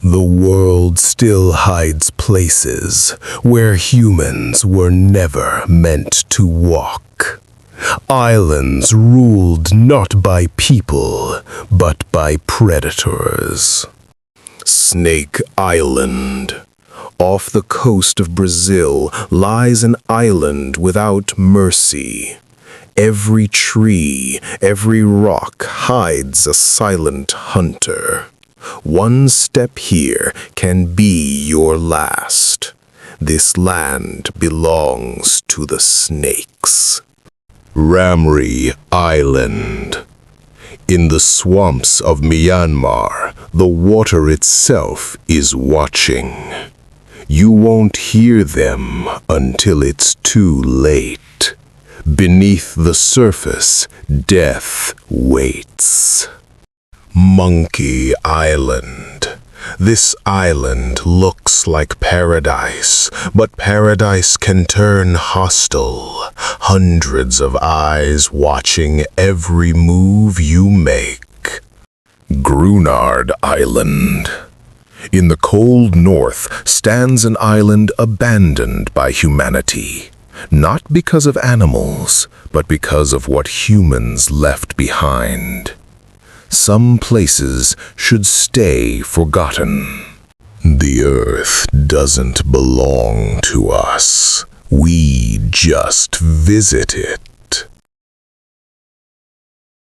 The world still hides places where humans were never meant to walk. Islands ruled not by people, but by predators. Snake Island. Off the coast of Brazil lies an island without mercy. Every tree, every rock hides a silent hunter. One step here can be your last. This land belongs to the snakes. Ramri Island. In the swamps of Myanmar, the water itself is watching. You won't hear them until it's too late. Beneath the surface, death waits. Monkey Island. This island looks like paradise, but paradise can turn hostile. Hundreds of eyes watching every move you make. Grunard Island. In the cold north stands an island abandoned by humanity. Not because of animals, but because of what humans left behind. Some places should stay forgotten. The earth doesn't belong to us. We just visit it.